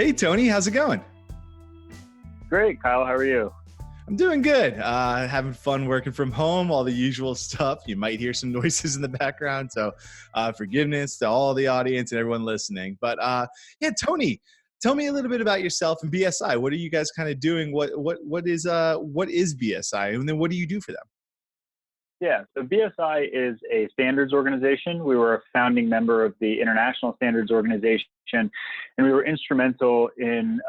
Hey, Tony, how's it going? Great, Kyle. How are you? I'm doing good. Having fun working from home, all the usual stuff. You might hear some noises in the background, so forgiveness to all the audience and everyone listening. But yeah, Tony, tell me a little bit about yourself and BSI. What are you guys kind of doing? What is BSI, and then what do you do for them? Yeah, so BSI is a standards organization. We were a founding member of the International Standards Organization, and we were instrumental in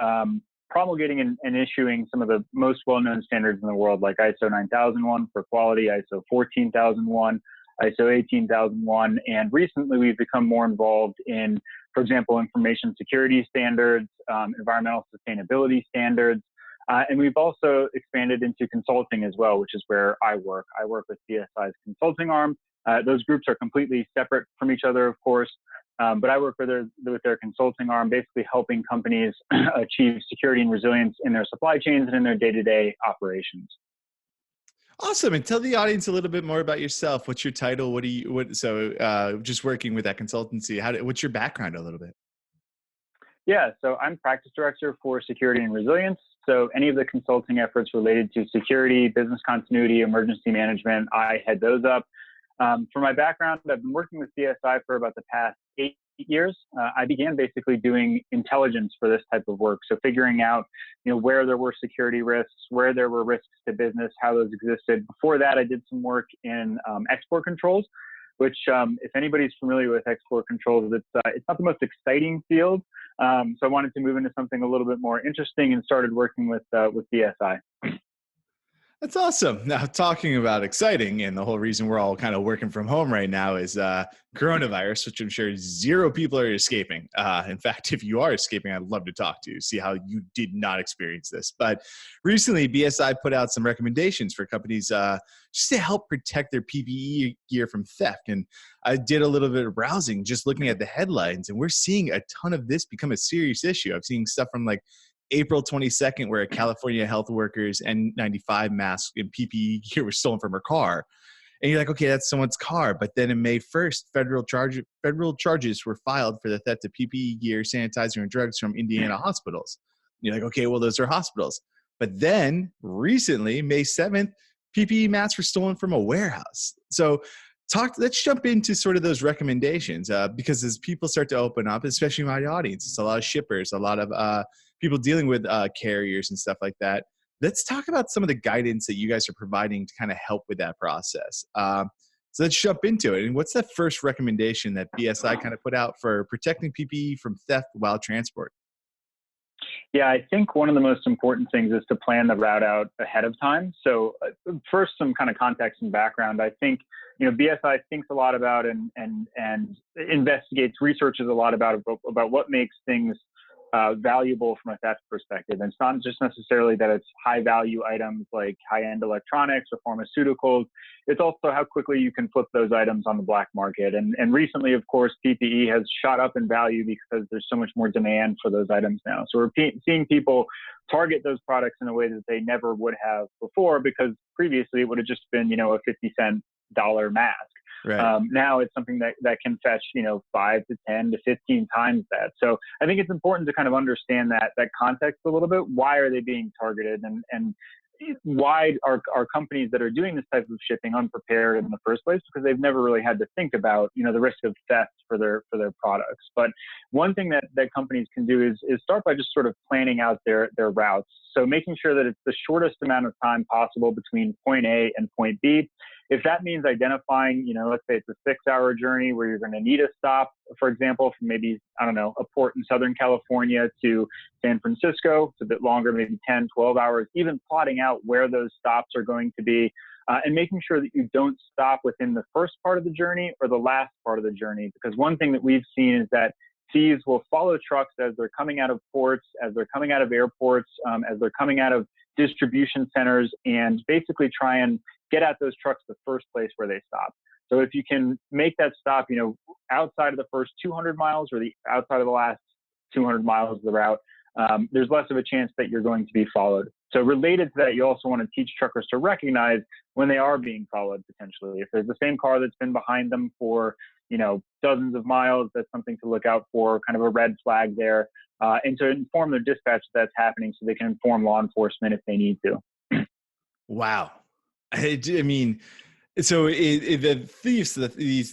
promulgating and issuing some of the most well-known standards in the world, like ISO 9001 for quality, ISO 14001, ISO 18001, and recently we've become more involved in, for example, information security standards, environmental sustainability standards, and we've also expanded into consulting as well, which is where I work. I work with BSI's consulting arm. Those groups are completely separate from each other, of course, but I work with their consulting arm, basically helping companies achieve security and resilience in their supply chains and in their day-to-day operations. Awesome. And tell the audience a little bit more about yourself. What's your title? Just working with that consultancy, what's your background a little bit? Yeah, so I'm practice director for security and resilience. So any of the consulting efforts related to security, business continuity, emergency management, I head those up. For my background, I've been working with BSI for about the past 8 years. I began basically doing intelligence for this type of work. So figuring out, where there were security risks, where there were risks to business, how those existed. Before that, I did some work in export controls, which if anybody's familiar with export controls, it's not the most exciting field. So I wanted to move into something a little bit more interesting and started working with BSI. That's awesome. Now, talking about exciting, and the whole reason we're all kind of working from home right now is coronavirus, which I'm sure zero people are escaping. In fact, if you are escaping, I'd love to talk to you, see how you did not experience this. But recently, BSI put out some recommendations for companies just to help protect their PPE gear from theft. And I did a little bit of browsing, just looking at the headlines, and we're seeing a ton of this become a serious issue. I've seen stuff from like April 22nd, where a California health worker's N95 mask and PPE gear was stolen from her car. And you're like, okay, that's someone's car. But then on May 1st, federal charges were filed for the theft of PPE gear, sanitizer, and drugs from Indiana hospitals. And you're like, okay, well, those are hospitals. But then recently, May 7th, PPE masks were stolen from a warehouse. So let's jump into sort of those recommendations because as people start to open up, especially my audience, it's a lot of shippers, a lot of people dealing with carriers and stuff like that. Let's talk about some of the guidance that you guys are providing to kind of help with that process. So let's jump into it. And what's the first recommendation that BSI kind of put out for protecting PPE from theft while transport? Yeah, I think one of the most important things is to plan the route out ahead of time. So first, some kind of context and background. I think, BSI thinks a lot about and investigates, researches a lot about what makes things valuable from a theft perspective. And it's not just necessarily that it's high value items like high-end electronics or pharmaceuticals. It's also how quickly you can flip those items on the black market. And recently, of course, PPE has shot up in value because there's so much more demand for those items now. So we're seeing people target those products in a way that they never would have before, because previously it would have just been, a 50-cent mask. Right. Now it's something that can fetch, 5 to 10 to 15 times that. So I think it's important to kind of understand that context a little bit. Why are they being targeted, and why are companies that are doing this type of shipping unprepared in the first place? Because they've never really had to think about, the risk of theft for their products. But one thing that companies can do is start by just sort of planning out their routes. So making sure that it's the shortest amount of time possible between point A and point B. If that means identifying, let's say it's a 6-hour journey where you're going to need a stop, for example, from maybe, a port in Southern California to San Francisco, it's a bit longer, maybe 10, 12 hours, even plotting out where those stops are going to be, and making sure that you don't stop within the first part of the journey or the last part of the journey. Because one thing that we've seen is that thieves will follow trucks as they're coming out of ports, as they're coming out of airports, as they're coming out of distribution centers, and basically try and get at those trucks the first place where they stop. So if you can make that stop, outside of the first 200 miles or outside of the last 200 miles of the route, there's less of a chance that you're going to be followed. So related to that, you also want to teach truckers to recognize when they are being followed potentially. If there's the same car that's been behind them for, dozens of miles, that's something to look out for, kind of a red flag there, and to inform their dispatch that's happening so they can inform law enforcement if they need to. Wow. I mean, so the thieves,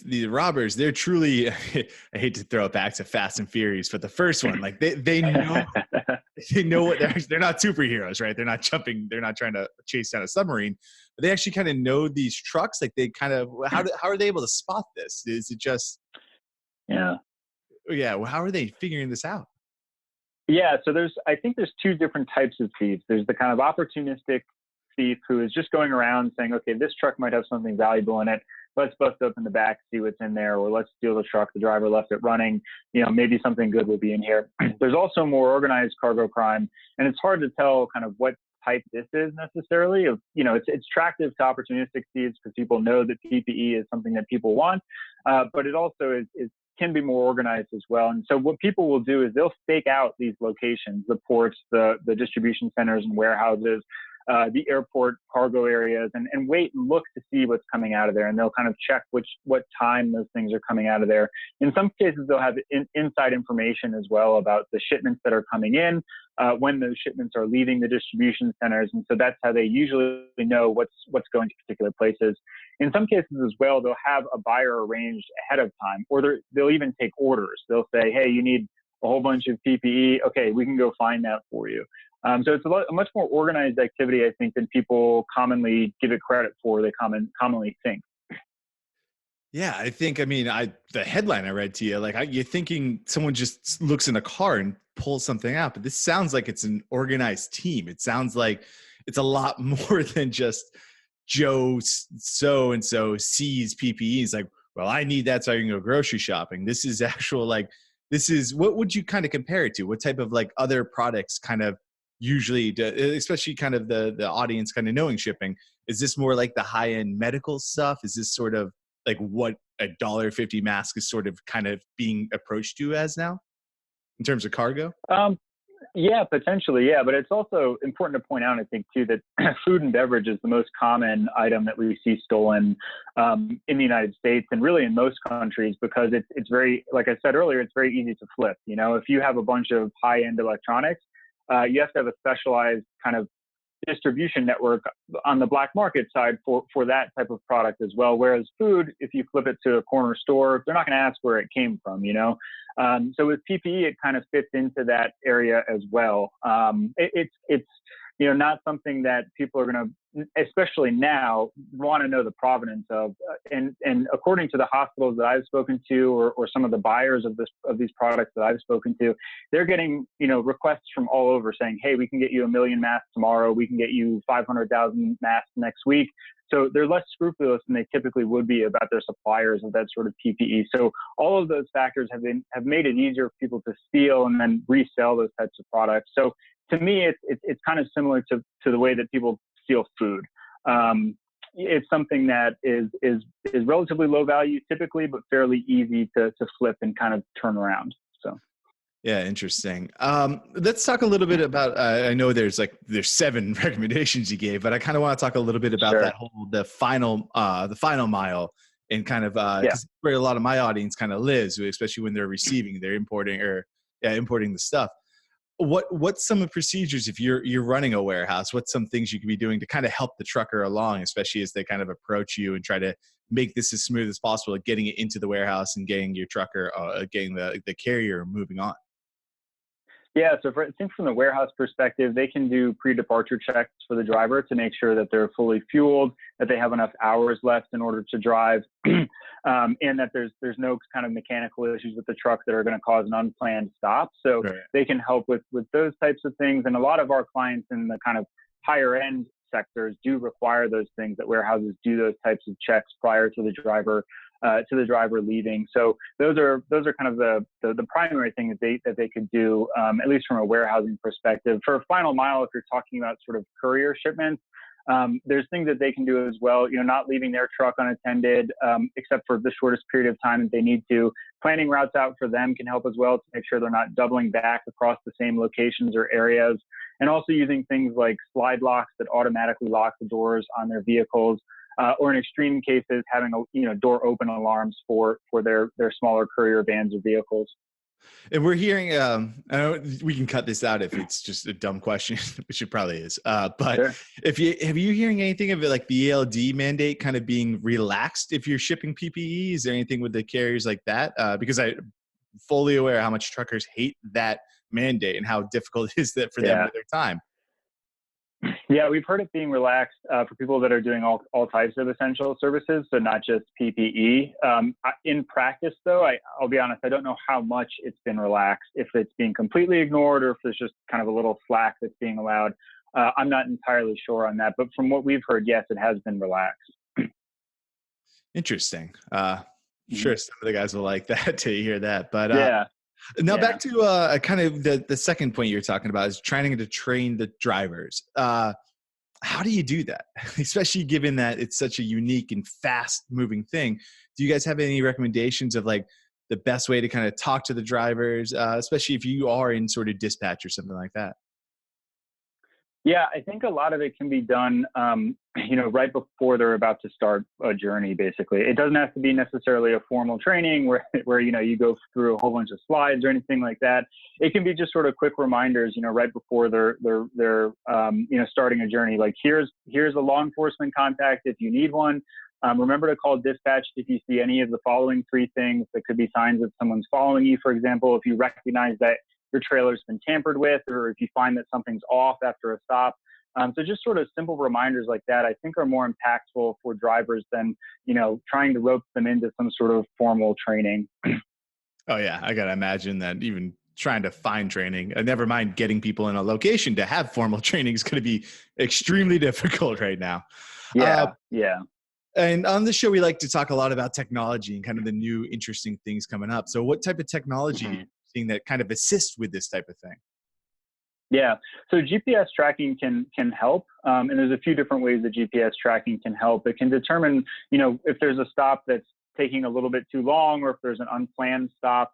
the robbers, they're truly, I hate to throw it back to Fast and Furious, but the first one, like they know, they know what they're not superheroes, right? They're not jumping, they're not trying to chase down a submarine, but they actually kind of know these trucks. Like they kind of, how are they able to spot this? Is it just, Yeah. yeah. Well, how are they figuring this out? Yeah, so I think there's two different types of thieves. There's the kind of opportunistic thief who is just going around saying, okay, this truck might have something valuable in it. Let's bust open the back, see what's in there, or let's steal the truck. The driver left it running. Maybe something good will be in here. There's also more organized cargo crime, and it's hard to tell kind of what type this is necessarily. It's attractive to opportunistic thieves because people know that PPE is something that people want, but it also can be more organized as well. And so what people will do is they'll stake out these locations, the ports, the distribution centers and warehouses, the airport cargo areas, and wait and look to see what's coming out of there. And they'll kind of check what time those things are coming out of there. In some cases, they'll have inside information as well about the shipments that are coming in, when those shipments are leaving the distribution centers. And so that's how they usually know what's going to particular places. In some cases as well, they'll have a buyer arranged ahead of time, or they'll even take orders. They'll say, hey, you need a whole bunch of PPE. Okay, we can go find that for you. So it's a much more organized activity, I think, than people commonly give it credit for. They commonly think. Yeah, I think, I mean, the headline I read to you, like you're thinking someone just looks in a car and pulls something out, but this sounds like it's an organized team. It sounds like it's a lot more than just Joe so-and-so sees PPE. He's like, well, I need that so I can go grocery shopping. This is actual, like, what would you kind of compare it to? What type of like other products kind of usually, especially kind of the audience kind of knowing shipping, is this more like the high-end medical stuff? Is this sort of like what a $1.50 mask is sort of kind of being approached to as now in terms of cargo? Yeah, potentially. Yeah. But it's also important to point out, I think, too, that food and beverage is the most common item that we see stolen in the United States and really in most countries, because it's very, like I said earlier, it's very easy to flip. If you have a bunch of high-end electronics, you have to have a specialized kind of distribution network on the black market side for that type of product as well. Whereas food, if you flip it to a corner store, they're not going to ask where it came from, So with PPE, it kind of fits into that area as well. It's not something that people are going to, especially now, want to know the provenance of. And according to the hospitals that I've spoken to, or some of the buyers of these products that I've spoken to, they're getting requests from all over saying, hey, we can get you 1 million masks tomorrow. We can get you 500,000 masks next week. So they're less scrupulous than they typically would be about their suppliers of that sort of PPE. So all of those factors have made it easier for people to steal and then resell those types of products. So to me, it's kind of similar to the way that people steal food. It's something that is relatively low value typically, but fairly easy to flip and kind of turn around. So. Yeah, interesting. Let's talk a little bit about, I know there's 7 recommendations you gave, but I kind of want to talk a little bit about Sure. the final mile, and kind of, because where a lot of my audience kind of lives, especially when they're importing the stuff. What's some of the procedures if you're running a warehouse? What's some things you could be doing to kind of help the trucker along, especially as they kind of approach you and try to make this as smooth as possible, getting it into the warehouse and getting your trucker, getting the carrier moving on? Yeah, so I think from the warehouse perspective, they can do pre-departure checks for the driver to make sure that they're fully fueled, that they have enough hours left in order to drive, and that there's no kind of mechanical issues with the truck that are going to cause an unplanned stop. So they can help with those types of things. And a lot of our clients in the kind of higher end sectors do require those things, that warehouses do those types of checks prior to the driver leaving. So those are kind of the primary thing that they could do, at least from a warehousing perspective. For a final mile, if you're talking about sort of courier shipments, there's things that they can do as well, not leaving their truck unattended, except for the shortest period of time that they need to. Planning routes out for them can help as well to make sure they're not doubling back across the same locations or areas. and also using things like slide locks that automatically lock the doors on their vehicles, or in extreme cases, having door open alarms for their smaller courier vans or vehicles. And we're hearing, I know we can cut this out if it's just a dumb question, which it probably is. But Sure. have you hearing anything of it, like the VLD mandate kind of being relaxed if you're shipping PPE? Is there anything with the carriers like that? Because I'm fully aware how much truckers hate that mandate and how difficult it is that for them Yeah. with their time. Yeah, we've heard it being relaxed for people that are doing all types of essential services, so not just PPE. In practice, though, I'll be honest, I don't know how much it's been relaxed, if it's being completely ignored or if there's just kind of a little slack that's being allowed. I'm not entirely sure on that, but from what we've heard, yes, it has been relaxed. Interesting. Mhm. Sure, some of the guys will like that to hear that. But Yeah, now yeah. back to kind of the second point you're talking about is trying to train the drivers. How do you do that? Especially given that it's such a unique and fast moving thing. Do you guys have any recommendations of like the best way to kind of talk to the drivers, especially if you are in sort of dispatch or something like that? Yeah, I think a lot of it can be done, right before they're about to start a journey. Basically, it doesn't have to be necessarily a formal training where you go through a whole bunch of slides or anything like that. It can be just sort of quick reminders, right before they're starting a journey. Like here's a law enforcement contact if you need one. Remember to call dispatch if you see any of the following three things that could be signs that someone's following you. For example, if you recognize that your trailer's been tampered with, or if you find that something's off after a stop. So just sort of simple reminders like that, I think, are more impactful for drivers than, trying to rope them into some sort of formal training. Oh yeah, I gotta imagine that even trying to find training, never mind getting people in a location to have formal training, is going to be extremely difficult right now. Uh, Yeah, yeah. And on the show, we like to talk a lot about technology and kind of the new interesting things coming up. So what type of technology are you Mhm. seeing that kind of assists with this type of thing? Yeah. So GPS tracking can help, and there's a few different ways that GPS tracking can help. It can determine, if there's a stop that's taking a little bit too long, or if there's an unplanned stop,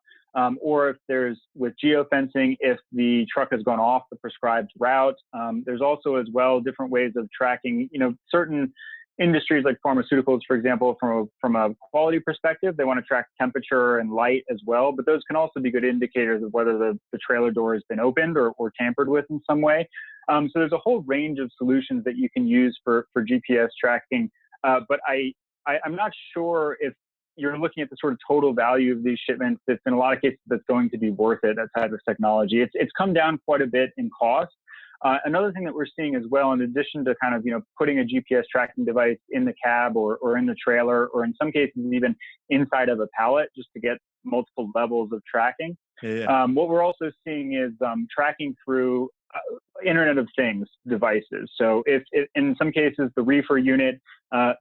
or if there's with geofencing, if the truck has gone off the prescribed route. There's also as well different ways of tracking, certain industries like pharmaceuticals, for example, from a quality perspective, they want to track temperature and light as well. But those can also be good indicators of whether the trailer door has been opened or tampered with in some way. So there's a whole range of solutions that you can use for GPS tracking. But I'm not sure if you're looking at the sort of total value of these shipments. It's in a lot of cases that's going to be worth it, that type of technology. It's come down quite a bit in cost. Another thing that we're seeing as well, in addition to kind of, putting a GPS tracking device in the cab or in the trailer, or in some cases even inside of a pallet, just to get multiple levels of tracking. Yeah. What we're also seeing is tracking through Internet of Things devices. So if in some cases the reefer unit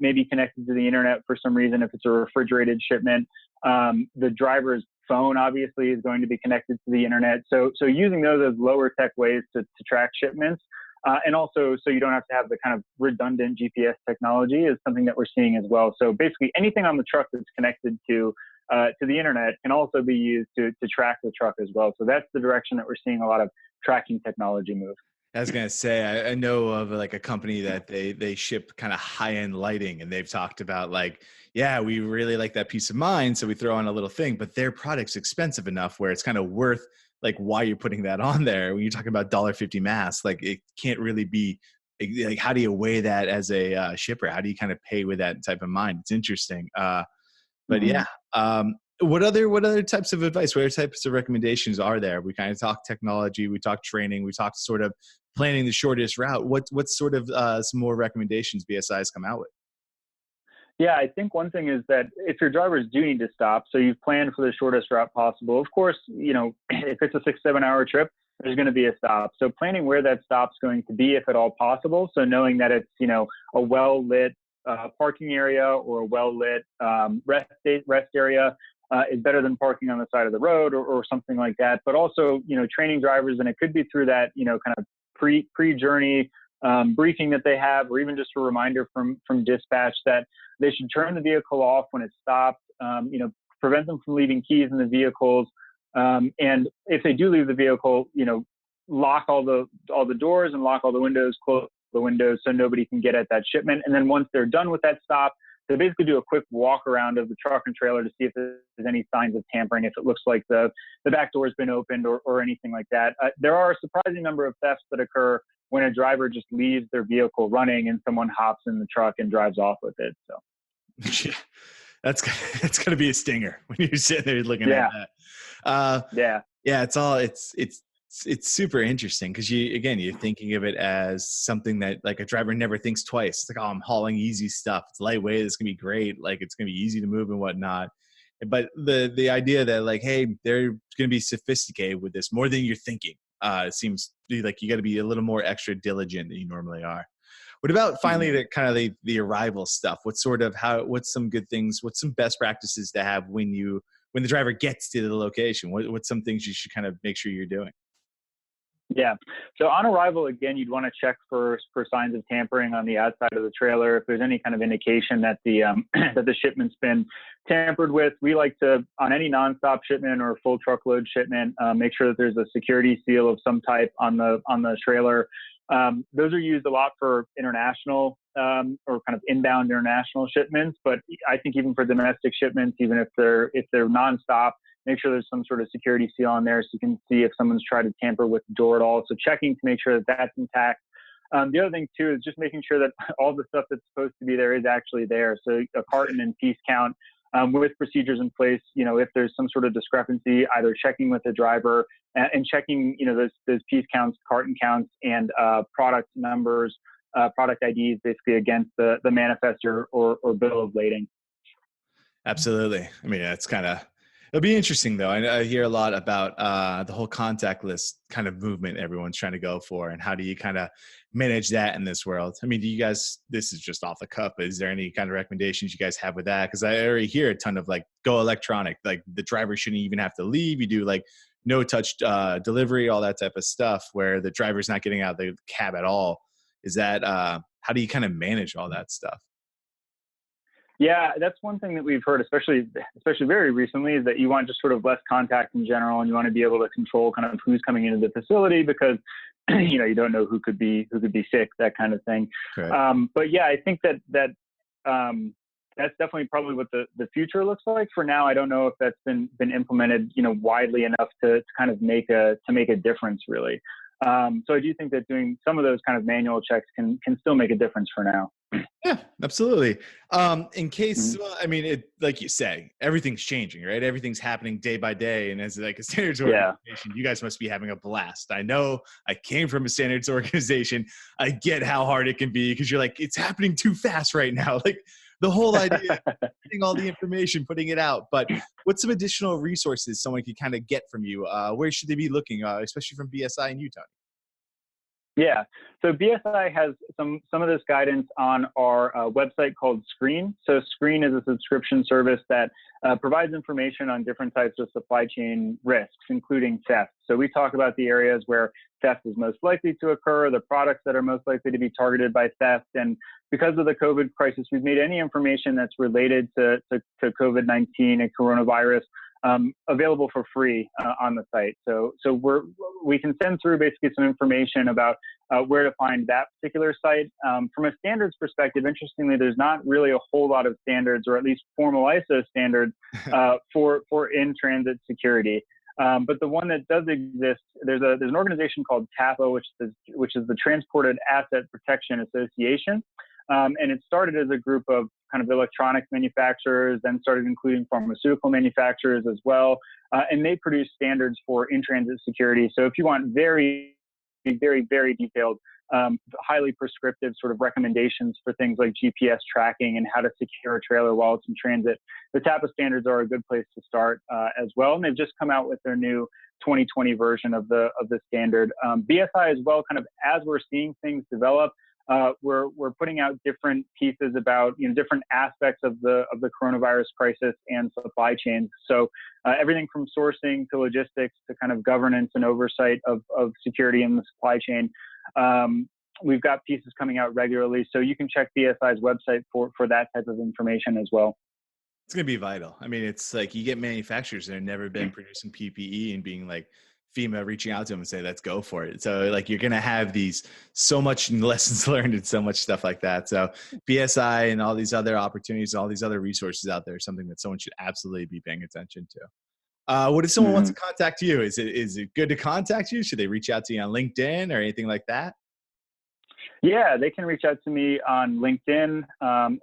may be connected to the internet for some reason, if it's a refrigerated shipment, the driver's phone obviously is going to be connected to the internet. So using those as lower tech ways to track shipments, and also so you don't have to have the kind of redundant GPS technology, is something that we're seeing as well. So basically anything on the truck that's connected to the internet can also be used to track the truck as well. So that's the direction that we're seeing a lot of tracking technology move. I was gonna say, I know of like a company that they ship kind of high end lighting, and they've talked about like, yeah, we really like that peace of mind, so we throw on a little thing, but their product's expensive enough where it's kind of worth like why you're putting that on there. When you're talking about $1.50 mask, like it can't really be like, how do you weigh that as a shipper? How do you kind of pay with that type of mind? It's interesting. But Mhm. yeah, what other types of advice, what other types of recommendations are there? We kind of talk technology, we talk training, we talk sort of planning the shortest route. What's sort of some more recommendations BSI's come out with? Yeah, I think one thing is that if your drivers do need to stop, so you've planned for the shortest route possible, of course, if it's a 6-7 hour trip, there's going to be a stop. So planning where that stop's going to be, if at all possible. So knowing that it's, a well-lit parking area or a well-lit rest area is better than parking on the side of the road or something like that. But also, training drivers, and it could be through that, kind of pre-journey briefing that they have, or even just a reminder from dispatch that they should turn the vehicle off when it's stopped, prevent them from leaving keys in the vehicles. And if they do leave the vehicle, lock all the doors and lock all the windows, close the windows so nobody can get at that shipment. And then once they're done with that stop, they basically do a quick walk around of the truck and trailer to see if there's any signs of tampering, if it looks like the back door has been opened or anything like that. There are a surprising number of thefts that occur when a driver just leaves their vehicle running and someone hops in the truck and drives off with it. So Yeah, that's going to be a stinger when you're sitting there looking at that. Yeah, it's super interesting because you're thinking of it as something that like a driver never thinks twice. It's like, oh, I'm hauling easy stuff. It's lightweight. It's gonna be great. Like it's gonna be easy to move and whatnot. But the idea that like, hey, they're gonna be sophisticated with this more than you're thinking. It seems like you got to be a little more extra diligent than you normally are. What about finally the kind of the arrival stuff? What's some good things? What's some best practices to have when the driver gets to the location? What's some things you should kind of make sure you're doing? Yeah. So on arrival, again, you'd want to check for signs of tampering on the outside of the trailer. If there's any kind of indication that the that the shipment's been tampered with, we like to, on any nonstop shipment or full truckload shipment, make sure that there's a security seal of some type on the trailer. Those are used a lot for international or kind of inbound international shipments, but I think even for domestic shipments, even if they're nonstop, make sure there's some sort of security seal on there so you can see if someone's tried to tamper with the door at all. So checking to make sure that that's intact. The other thing too is just making sure that all the stuff that's supposed to be there is actually there. So a carton and piece count with procedures in place. If there's some sort of discrepancy, either checking with the driver and checking, those piece counts, carton counts, and product numbers, product IDs, basically against the manifest or bill of lading. Absolutely. I mean, that's it'll be interesting though. I hear a lot about the whole contactless kind of movement everyone's trying to go for, and how do you kind of manage that in this world? I mean, this is just off the cuff, but is there any kind of recommendations you guys have with that? Because I already hear a ton of like, go electronic, like the driver shouldn't even have to leave. You do like no touch delivery, all that type of stuff where the driver's not getting out of the cab at all. Is that, how do you kind of manage all that stuff? Yeah, that's one thing that we've heard, especially very recently, is that you want just sort of less contact in general, and you want to be able to control kind of who's coming into the facility because you don't know who could be sick, that kind of thing. Right. But yeah, I think that that's definitely probably what the future looks like. For now, I don't know if that's been implemented widely enough to kind of make a difference really. So I do think that doing some of those kind of manual checks can still make a difference for now. Yeah, absolutely. In case, well, I mean, like you say, everything's changing, right? Everything's happening day by day. And as like a standards organization, you guys must be having a blast. I know I came from a standards organization. I get how hard it can be because you're like, it's happening too fast right now. Like the whole idea of getting all the information, putting it out. But what's some additional resources someone could kind of get from you? Where should they be looking, especially from BSI and Utah? Yeah, so BSI has some of this guidance on our website called Screen. So Screen is a subscription service that provides information on different types of supply chain risks, including theft. So we talk about the areas where theft is most likely to occur, the products that are most likely to be targeted by theft. And because of the COVID crisis, we've made any information that's related to COVID-19 and coronavirus available for free on the site. So we can send through basically some information about where to find that particular site. From a standards perspective, interestingly, there's not really a whole lot of standards, or at least formal ISO standards for in-transit security. But the one that does exist, there's an organization called TAPA, which is the Transported Asset Protection Association. And it started as a group of kind of electronics manufacturers, then started including pharmaceutical manufacturers as well. And they produce standards for in-transit security. So if you want very, very, very detailed, highly prescriptive sort of recommendations for things like GPS tracking and how to secure a trailer while it's in transit, the TAPA standards are a good place to start as well. And they've just come out with their new 2020 version of the standard. BSI as well, kind of as we're seeing things develop, we're putting out different pieces about different aspects of the coronavirus crisis and supply chains. So everything from sourcing to logistics to kind of governance and oversight of security in the supply chain. We've got pieces coming out regularly, so you can check BSI's website for that type of information as well. It's going to be vital. I mean, it's like you get manufacturers that have never been producing PPE and being like FEMA reaching out to them and say, let's go for it. So like you're going to have these so much lessons learned and so much stuff like that. So BSI and all these other opportunities, all these other resources out there is something that someone should absolutely be paying attention to. What if someone wants to contact you? Is it good to contact you? Should they reach out to you on LinkedIn or anything like that? Yeah, they can reach out to me on LinkedIn.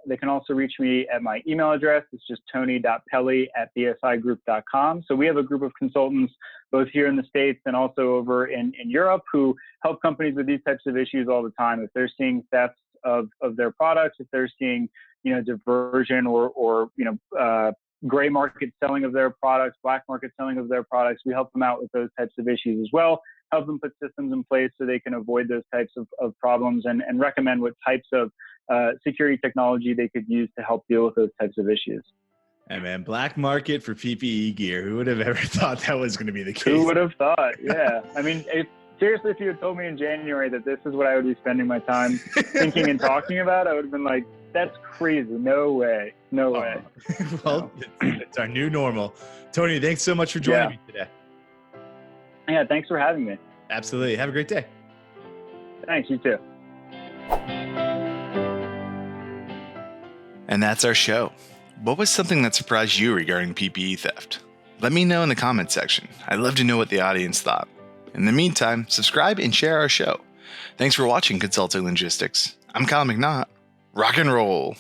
They can also reach me at my email address. It's just tony.pelli@bsigroup.com. So we have a group of consultants both here in the States and also over in Europe who help companies with these types of issues all the time. If they're seeing thefts of their products, if they're seeing, diversion or gray market selling of their products, black market selling of their products, we help them out with those types of issues as well. Help them put systems in place so they can avoid those types of problems and recommend what types of security technology they could use to help deal with those types of issues. Hey man, black market for PPE gear. Who would have ever thought that was going to be the case? Who would have thought? Yeah. I mean, seriously, if you had told me in January that this is what I would be spending my time thinking and talking about, I would have been like, that's crazy. No way. No way. Well, it's our new normal. Tony, thanks so much for joining me today. Yeah, thanks for having me. Absolutely. Have a great day. Thanks, you too. And that's our show. What was something that surprised you regarding PPE theft? Let me know in the comments section. I'd love to know what the audience thought. In the meantime, subscribe and share our show. Thanks for watching Consulting Logistics. I'm Kyle McNaught. Rock and roll.